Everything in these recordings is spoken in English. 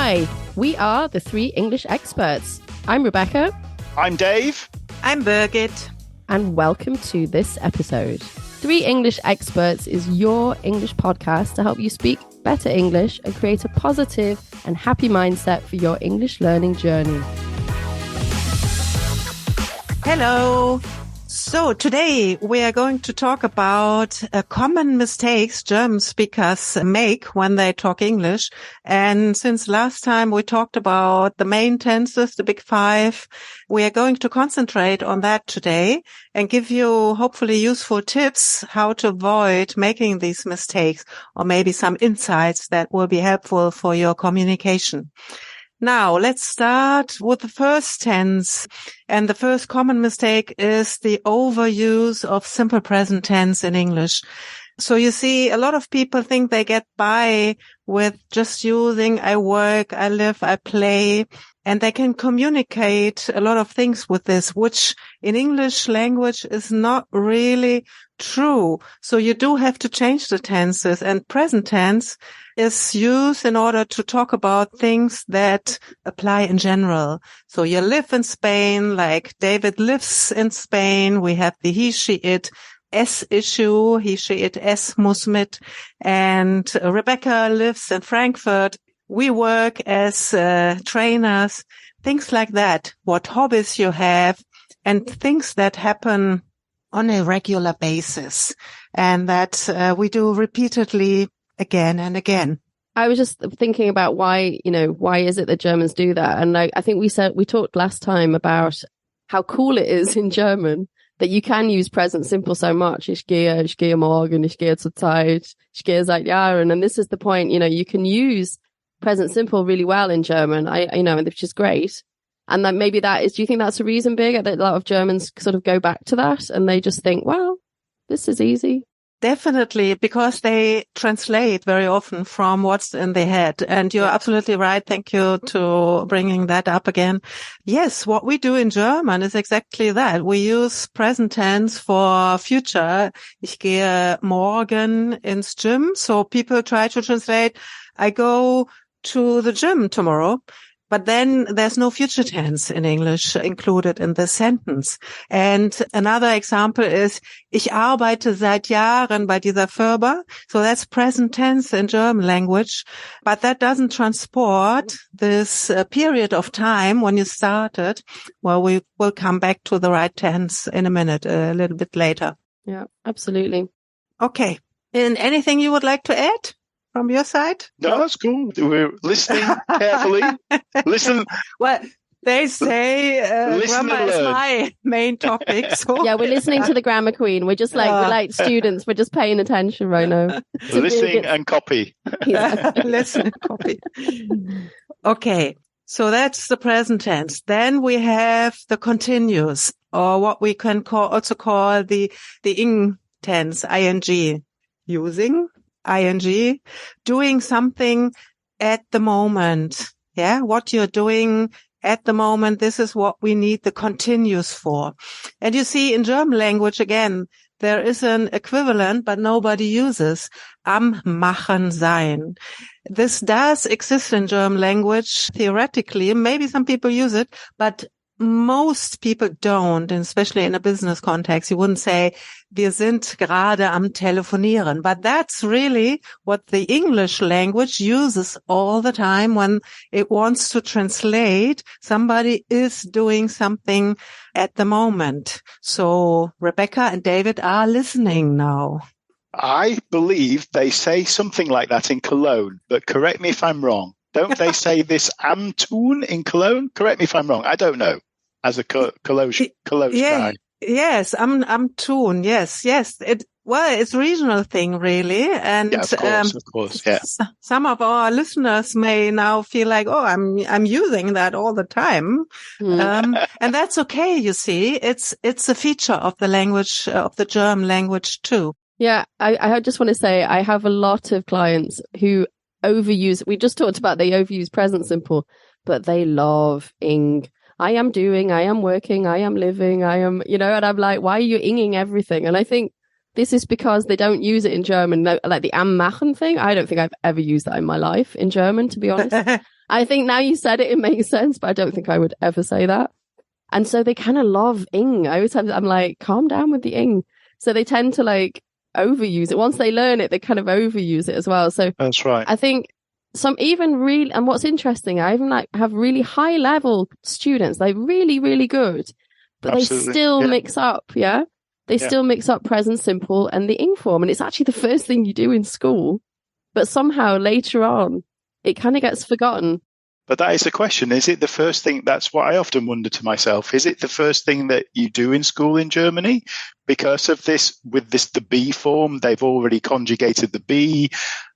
Hi, we are the Three English Experts. I'm Rebecca. I'm Dave. I'm Birgit. And welcome to this episode. Three English Experts is your English podcast to help you speak better English and create a positive and happy mindset for your English learning journey. Hello. So today we are going to talk about common mistakes German speakers make when they talk English. And since last time we talked about the main tenses, the big five, we are going to concentrate on that today and give you hopefully useful tips how to avoid making these mistakes, or maybe some insights that will be helpful for your communication. Now, let's start with the first tense. And the first common mistake is the overuse of simple present tense in English. So you see, a lot of people think they get by with just using I work, I live, I play, and they can communicate a lot of things with this, which in English language is not really true. So you do have to change the tenses, and present tense is used in order to talk about things that apply in general. So you live in Spain, like David lives in Spain. We have the he, she, it, S issue, he, she, it, es, muss, mit. And Rebecca lives in Frankfurt. We work as trainers, things like that. What hobbies you have, and things that happen on a regular basis, and that we do repeatedly again and again. I was just thinking about why is it that Germans do that? And I think we talked last time about how cool it is in German that you can use present simple so much. Ich gehe morgen, ich gehe zur Zeit, ich gehe seit Jahren. And this is the point, you can use present simple really well in German, which is great. And that maybe do you think that's a reason, Big, that a lot of Germans sort of go back to that and they just think, well, this is easy? Definitely, because they translate very often from what's in their head. And you're absolutely right. Thank you to bringing that up again. Yes, what we do in German is exactly that. We use present tense for future. Ich gehe morgen ins Gym. So people try to translate, I go to the gym tomorrow. But then there's no future tense in English included in the sentence. And another example is, ich arbeite seit Jahren bei dieser Firma. So that's present tense in German language. But that doesn't transport this period of time when you started. Well, we will come back to the right tense in a minute, a little bit later. Yeah, absolutely. Okay. And anything you would like to add from your side? No, that's cool. We're listening carefully. Listen. Well, they say grammar is learn. my main topic. So Yeah, we're listening to the grammar queen. We're just we're like students. We're just paying attention right now. Listening and copy. Yeah. Listen and copy. Okay, so that's the present tense. Then we have the continuous, or what we can also call the ing tense, ing, using ing, doing something at the moment. Yeah, what you're doing at the moment, this is what we need the continuous for. And you see, in German language, again, there is an equivalent, but nobody uses am, machen, sein. This does exist in German language theoretically. Maybe some people use it, but most people don't, and especially in a business context. You wouldn't say, wir sind gerade am telefonieren. But that's really what the English language uses all the time when it wants to translate somebody is doing something at the moment. So Rebecca and David are listening now. I believe they say something like that in Cologne, but correct me if I'm wrong. Don't they say this am tun in Cologne? Correct me if I'm wrong. I don't know. As a Cologne guy. Yes, am tun. Yes. It's a regional thing, really. And yeah, of course, yeah. Some of our listeners may now feel like, oh, I'm using that all the time. And that's okay. You see, it's a feature of the language, of the German language too. Yeah. I just want to say I have a lot of clients who overuse. We just talked about they overuse present simple, but they love ing. I am doing, I am working, I am living, I am, and I'm like, why are you inging everything? And I think this is because they don't use it in German. Like the machen thing, I don't think I've ever used that in my life in German, to be honest. I think now you said it, it makes sense, but I don't think I would ever say that. And so they kind of love ing. I'm like, calm down with the ing. So they tend to like overuse it. Once they learn it, they kind of overuse it as well. So that's right. I think and what's interesting, I even like have really high level students, like really, really good, but Absolutely. They still mix up. Yeah. They still mix up present simple and the ing form. And it's actually the first thing you do in school, but somehow later on, it kind of gets forgotten. But that is the question. Is it the first thing? That's what I often wonder to myself. Is it the first thing that you do in school in Germany? Because of this, the be form, they've already conjugated the be,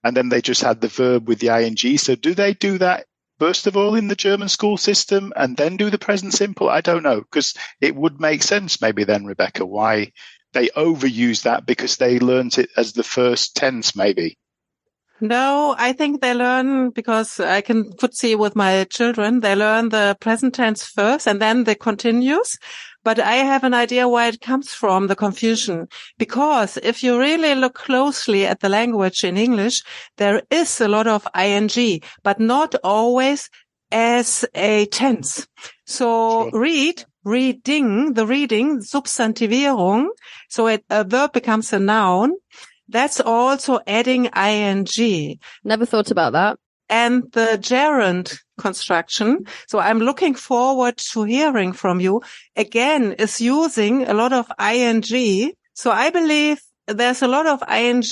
and then they just had the verb with the ing. So do they do that first of all in the German school system and then do the present simple? I don't know, because it would make sense maybe then, Rebecca, why they overuse that, because they learnt it as the first tense maybe. No, I think they learn, because I could see with my children, they learn the present tense first and then the continuous. But I have an idea why it comes from, the confusion. Because if you really look closely at the language in English, there is a lot of ing, but not always as a tense. So Sure. reading, Substantivierung. So a verb becomes a noun. That's also adding ing. Never thought about that. And the gerund construction, so I'm looking forward to hearing from you, again, is using a lot of ing. So I believe there's a lot of ing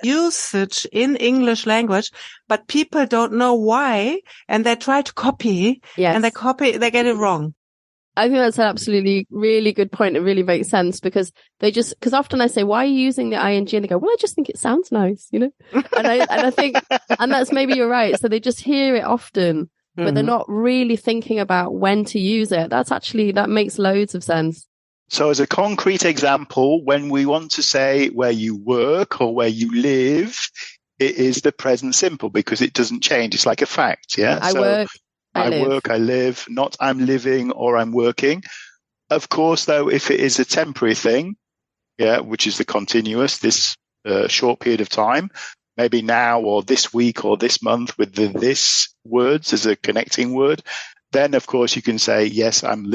usage in English language, but people don't know why, and they try to copy, and they get it wrong. I think that's an absolutely really good point. It really makes sense, because because often I say, why are you using the ing? And they go, well, I just think it sounds nice, you know? And I think, and that's maybe you're right. So they just hear it often, but they're not really thinking about when to use it. That makes loads of sense. So as a concrete example, when we want to say where you work or where you live, it is the present simple because it doesn't change. It's like a fact. Yeah. I work, I live, not I'm living or I'm working. Of course, though, if it is a temporary thing, which is the continuous, this short period of time, maybe now or this week or this month with the this words as a connecting word, then of course you can say, yes, I'm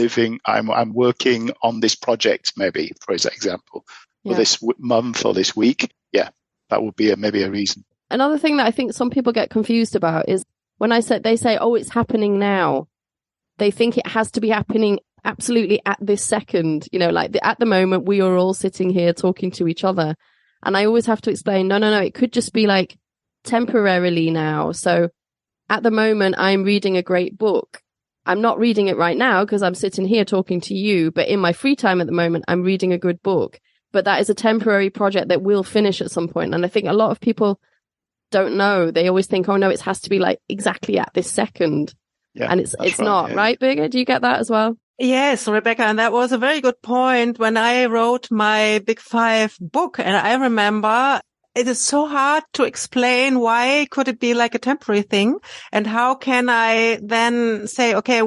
working on this project, maybe, for example, or this month or this week. Yeah, that would be maybe a reason. Another thing that I think some people get confused about is when they say, oh, it's happening now, they think it has to be happening absolutely at this second, like at the moment we are all sitting here talking to each other. And I always have to explain, no, it could just be like temporarily now. So at the moment I'm reading a great book. I'm not reading it right now because I'm sitting here talking to you, but in my free time at the moment, I'm reading a good book. But that is a temporary project that will finish at some point. And I think a lot of people don't know. They always think, oh no, it has to be like exactly at this second. Yeah, and it's not, right, Birgit? Do you get that as well? Yes, Rebecca, and that was a very good point when I wrote my Big Five book. And I remember it is so hard to explain why could it be like a temporary thing, and how can I then say, okay,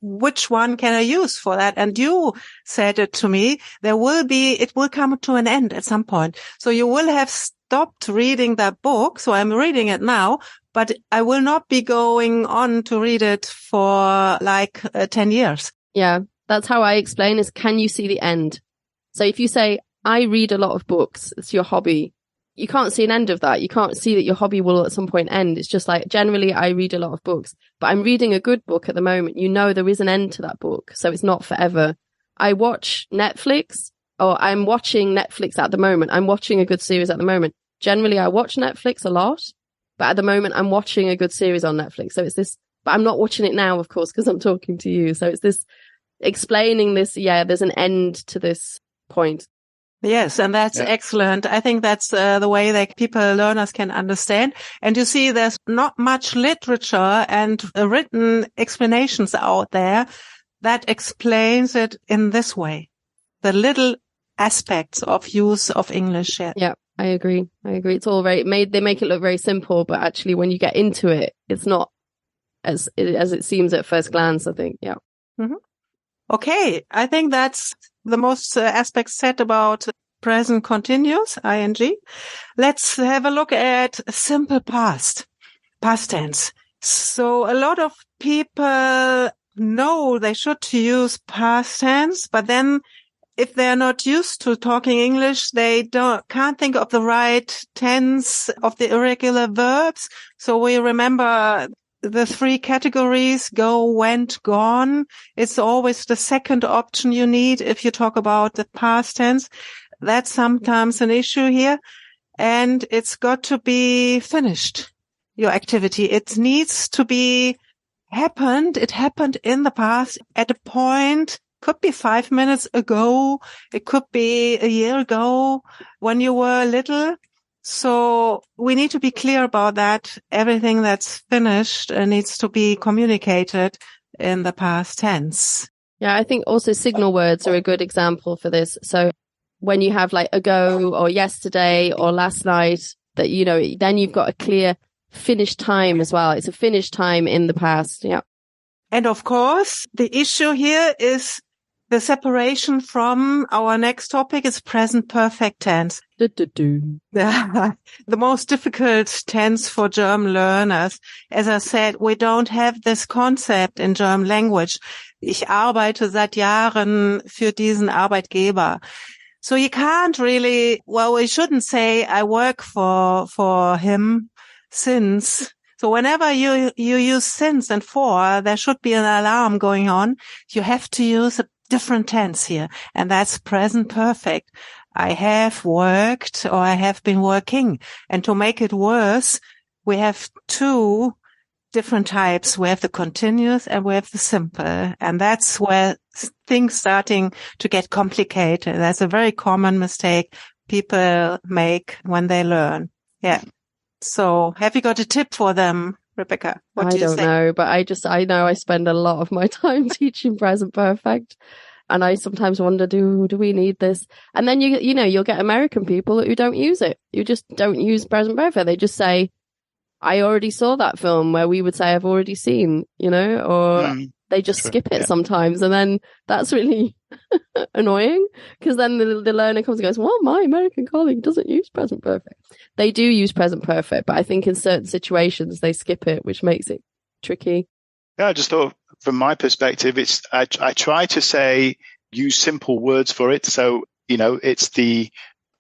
which one can I use for that? And you said it to me, it will come to an end at some point. So you will have stopped reading that book. So I'm reading it now, but I will not be going on to read it for like 10 years. Yeah, that's how I explain is, can you see the end? So if you say, I read a lot of books, it's your hobby, you can't see an end of that. You can't see that your hobby will at some point end. It's just like, generally, I read a lot of books, but I'm reading a good book at the moment. There is an end to that book. So it's not forever. I watch Netflix, or I'm watching Netflix at the moment. I'm watching a good series at the moment. Generally, I watch Netflix a lot, but at the moment, I'm watching a good series on Netflix. So it's this, but I'm not watching it now, of course, because I'm talking to you. So it's this explaining this. Yeah, there's an end to this point. Yes, and that's excellent. I think that's the way that learners can understand. And you see, there's not much literature and written explanations out there that explains it in this way. The little aspects of use of English. Yeah, I agree. It's all they make it look very simple, but actually when you get into it, it's not as it seems at first glance, I think. Yeah. Mm-hmm. Okay. I think that's the most aspects said about present continuous, ing. Let's have a look at simple past tense. So a lot of people know they should use past tense, but then if they're not used to talking English, they can't think of the right tense of the irregular verbs. So we remember the 3 categories: go, went, gone. It's always the second option you need if you talk about the past tense. That's sometimes an issue here. And it's got to be finished, your activity. It needs to be happened. It happened in the past at a point. Could be 5 minutes ago. It could be a year ago when you were little. So we need to be clear about that. Everything that's finished needs to be communicated in the past tense. Yeah, I think also signal words are a good example for this. So when you have like ago or yesterday or last night, that, you know, then you've got a clear finished time as well. It's a finished time in the past. Yeah. And of course, the issue here is the separation from our next topic is present perfect tense. The most difficult tense for German learners. As I said, we don't have this concept in German language. Ich arbeite seit Jahren für diesen Arbeitgeber. So you can't really, well, we shouldn't say I work for him since. So whenever you use since and for, there should be an alarm going on. You have to use a different tense here, and that's present perfect. I have worked or I have been working. And to make it worse, we have 2 different types. We have the continuous and we have the simple. And that's where things starting to get complicated. That's a very common mistake people make when they learn. Yeah. So have you got a tip for them, Rebecca? What do you don't know, but I know I spend a lot of my time teaching present perfect. And I sometimes wonder, do we need this? And then you know, you'll get American people who don't use it. You just don't use present perfect. They just say, I already saw that film, where we would say I've already seen, you know, or they just skip it sometimes. And then that's really annoying, because then the learner comes and goes, well, my American colleague doesn't use present perfect. They do use present perfect, but I think in certain situations they skip it, which makes it tricky. Yeah, I just thought from my perspective, I try to use simple words for it. So, you know, it's the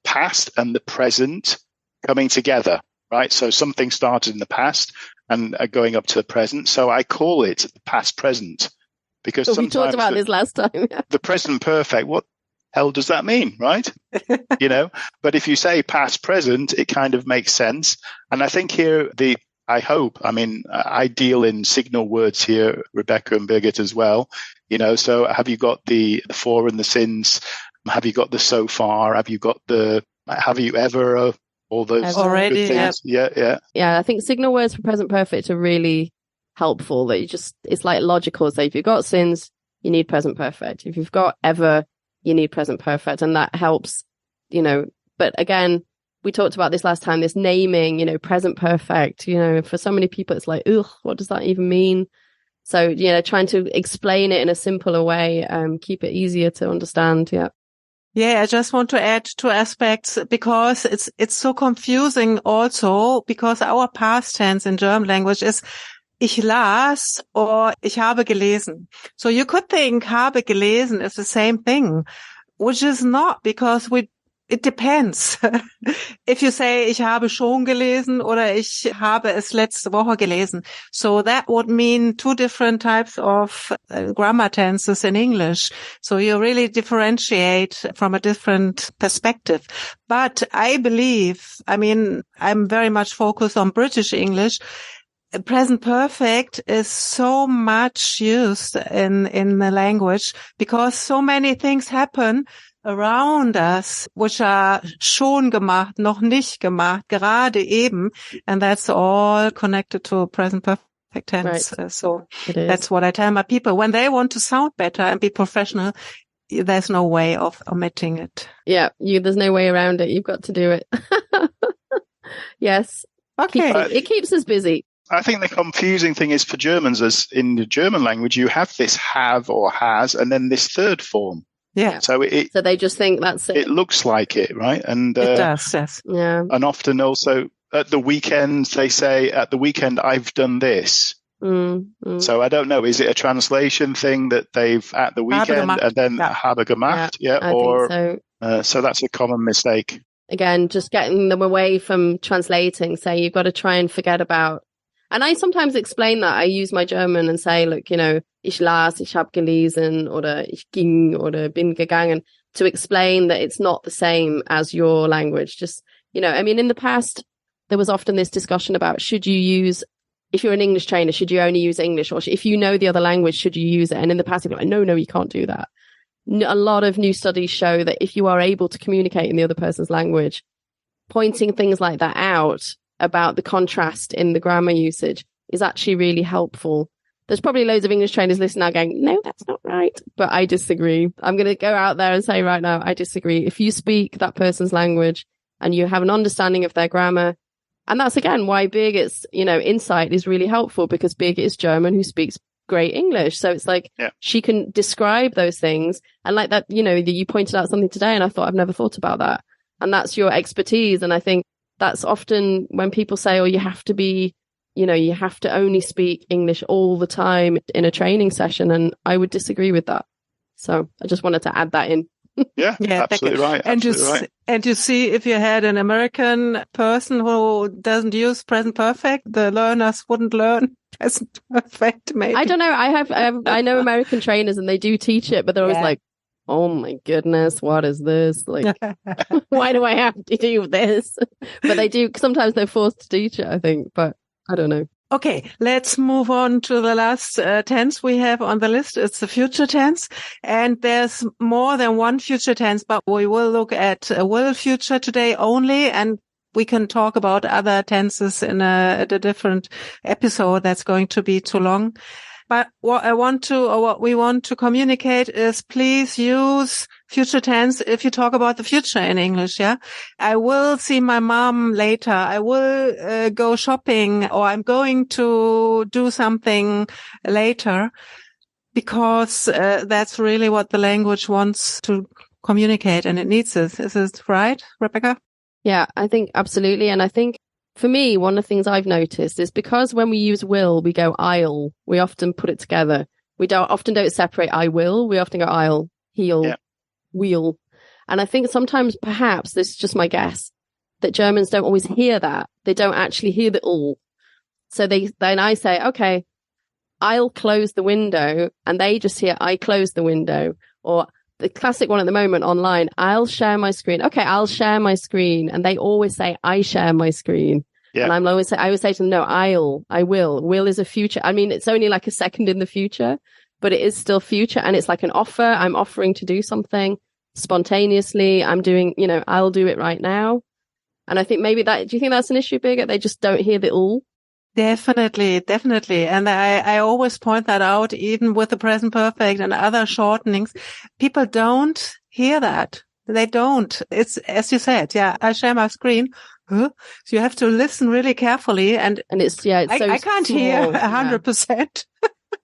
past and the present coming together, right? So something started in the past and going up to the present. So I call it the past present, because we talked about this last time. The present perfect, what hell does that mean, right? You know, but if you say past present, it kind of makes sense. And I think here I deal in signal words here, Rebecca and Birgit as well. You know, so have you got the for and the since? Have you got the so far? Have you got the have you ever? All those already things. Yeah. I think signal words for present perfect are really helpful. That it's like logical. So if you've got since, you need present perfect. If you've got ever, you need present perfect, and that helps. You know, but again, we talked about this last time, this naming, you know, present perfect, you know, for so many people, it's like, ugh, what does that even mean? So, you know, trying to explain it in a simpler way, keep it easier to understand. Yeah. Yeah, I just want to add 2 aspects, because it's so confusing also, because our past tense in German language is ich las or ich habe gelesen. So you could think habe gelesen is the same thing, which is not, because it depends. If you say, ich habe schon gelesen oder ich habe es letzte Woche gelesen. So that would mean 2 different types of grammar tenses in English. So you really differentiate from a different perspective. But I believe, I'm very much focused on British English. Present perfect is so much used in the language, because so many things happen around us, which are schon gemacht, noch nicht gemacht, gerade eben. And that's all connected to present perfect tense. Right. So that's what I tell my people. When they want to sound better and be professional, there's no way of omitting it. Yeah, there's no way around it. You've got to do it. Yes. Okay. It keeps us busy. I think the confusing thing is for Germans, as in the German language, you have this have or has, and then this third form. Yeah. So so they just think that's it. It looks like it, right? And it does, yes. Yeah. And often also at the weekends, they say, at the weekend, I've done this. So I don't know, is it a translation thing that they've at the weekend and then habe gemacht? Yeah. I or think so. So that's a common mistake. Again, just getting them away from translating. Say you've got to try and forget about. And I sometimes explain that. I use my German and say, look, ich las, ich hab gelesen, oder ich ging, oder bin gegangen, to explain that it's not the same as your language. Just, I mean, in the past, there was often this discussion about should you use, if you're an English trainer, should you only use English? Or if you know the other language, should you use it? And in the past, people are like, no, you can't do that. A lot of new studies show that if you are able to communicate in the other person's language, pointing things like that out about the contrast in the grammar usage is actually really helpful. There's probably loads of English trainers listening now going, no, that's not right. But I disagree. I'm going to go out there and say right now, I disagree. If you speak that person's language and you have an understanding of their grammar, and that's again why Birgit's, insight is really helpful, because Birgit is German who speaks great English. So it's like she can describe those things. And like that, you pointed out something today and I thought I've never thought about that. And that's your expertise. And I think that's often when people say, oh, you have to be, you have to only speak English all the time in a training session. And I would disagree with that. So I just wanted to add that in. Yeah, absolutely right. And you see, if you had an American person who doesn't use present perfect, the learners wouldn't learn present perfect. Maybe. I don't know. I know American trainers and they do teach it, but they're always like, oh my goodness, what is this? Like, why do I have to do this? But they do. Sometimes they're forced to teach it, I think, but I don't know. Okay, let's move on to the last tense we have on the list. It's the future tense. And there's more than one future tense, but we will look at will future today only. And we can talk about other tenses in a different episode. That's going to be too long. But what we want to communicate is please use future tense if you talk about the future in English. Yeah. I will see my mom later. I will go shopping, or I'm going to do something later, because that's really what the language wants to communicate, and it needs this. Is it right, Rebecca? Yeah, I think absolutely. And I think for me, one of the things I've noticed is because when we use will, we go I'll. We often put it together. We often don't separate I will. We often go I'll, he'll, we'll. And I think sometimes, perhaps, this is just my guess, that Germans don't always hear that. They don't actually hear the all. So then I say, okay, I'll close the window, and they just hear I close the window. Or the classic one at the moment online, I'll share my screen. Okay, I'll share my screen. And they always say, I share my screen. Yeah. And I always say to them, no, I will. Will is a future. I mean, it's only like a second in the future, but it is still future. And it's like an offer. I'm offering to do something spontaneously. I'm doing, I'll do it right now. And I think do you think that's an issue, Birgit? They just don't hear the all? Definitely. And I always point that out, even with the present perfect and other shortenings. People don't hear that. They don't. It's, as you said, I share my screen. Huh? So you have to listen really carefully. And it's so I can't hear 100%.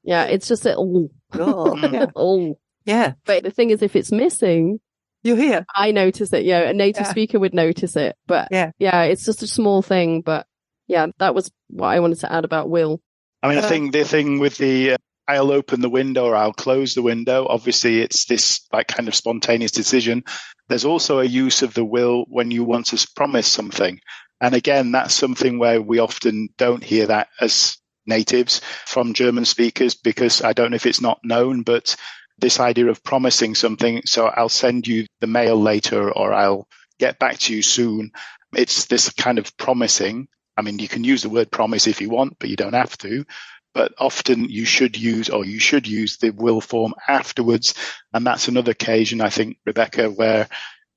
Yeah, it's just a all. All. Yeah. But the thing is, if it's missing, you hear. I notice it. A native speaker would notice it. But it's just a small thing. But yeah, that was what I wanted to add about will. I mean, I think the thing with the I'll open the window or I'll close the window, obviously it's this like kind of spontaneous decision. There's also a use of the will when you want to promise something. And again, that's something where we often don't hear that as natives from German speakers, because I don't know if it's not known, but this idea of promising something. So I'll send you the mail later, or I'll get back to you soon. It's this kind of promising. I mean, you can use the word promise if you want, but you don't have to. But often you should use the will form afterwards. And that's another occasion, I think, Rebecca, where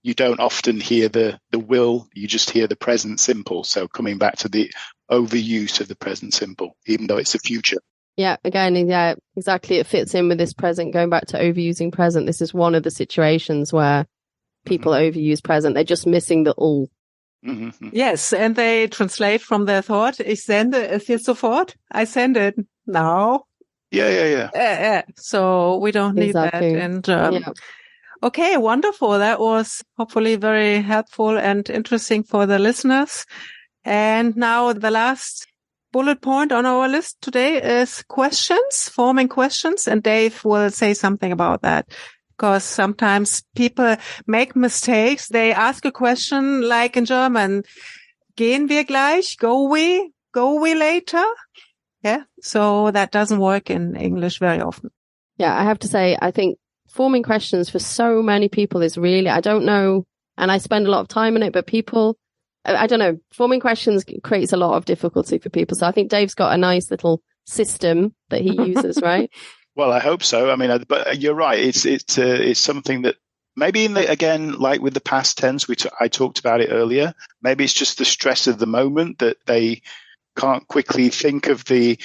you don't often hear the will, you just hear the present simple. So coming back to the overuse of the present simple, even though it's a future. Yeah, again, exactly. It fits in with this present, going back to overusing present. This is one of the situations where people overuse present. They're just missing the all. Mm-hmm. Yes, and they translate from their thought. Ich sende es jetzt sofort. I send it now. Yeah. So we don't need that. And Okay, wonderful. That was hopefully very helpful and interesting for the listeners. And now the last bullet point on our list today is questions, forming questions. And Dave will say something about that because sometimes people make mistakes. They ask a question like in German, gehen wir gleich? Go we later? Yeah. So that doesn't work in English very often. Yeah, I have to say, I think forming questions for so many people is really, I don't know, and I spend a lot of time on it, but people, I don't know, forming questions creates a lot of difficulty for people. So I think Dave's got a nice little system that he uses, right? Well, I hope so. I mean, but you're right. It's something that maybe again, like with the past tense, I talked about it earlier. Maybe it's just the stress of the moment that they can't quickly think of the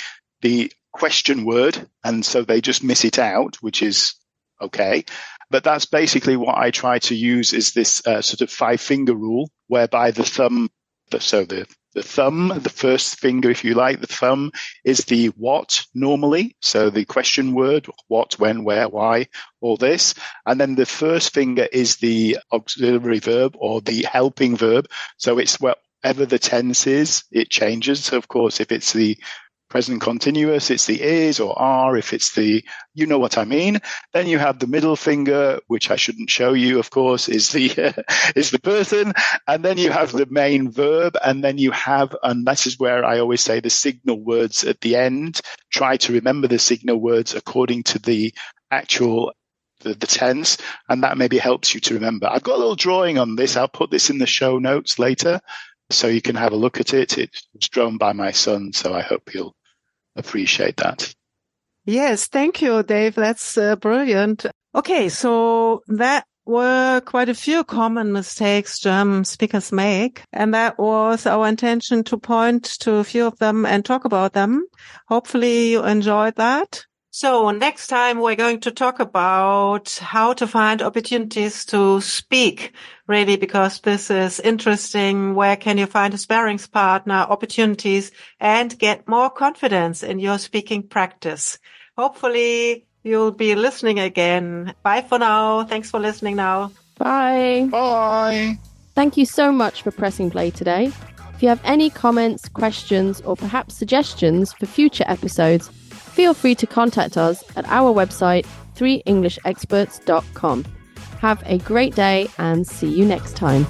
question word, and so they just miss it out, which is okay. But that's basically what I try to use is this sort of 5-finger rule, whereby the thumb, the thumb, the first finger, if you like, the thumb is the what normally. So the question word, what, when, where, why, all this. And then the first finger is the auxiliary verb or the helping verb. So it's whatever the tense is, it changes. So of course, if it's the present continuous, it's the is or are. If it's the, you know what I mean. Then you have the middle finger, which I shouldn't show you, of course, is the person. And then you have the main verb. And then you have, and this is where I always say the signal words at the end. Try to remember the signal words according to the actual the tense, and that maybe helps you to remember. I've got a little drawing on this. I'll put this in the show notes later, so you can have a look at it. It's drawn by my son, so I hope you'll appreciate that. Yes, thank you, Dave. That's brilliant. Okay, so that were quite a few common mistakes German speakers make, and that was our intention to point to a few of them and talk about them. Hopefully you enjoyed that. So next time we're going to talk about how to find opportunities to speak, really, because this is interesting. Where can you find a sparring partner, opportunities, and get more confidence in your speaking practice? Hopefully you'll be listening again. Bye for now. Thanks for listening now. Bye. Bye. Thank you so much for pressing play today. If you have any comments, questions, or perhaps suggestions for future episodes, feel free to contact us at our website, 3englishexperts.com. Have a great day and see you next time.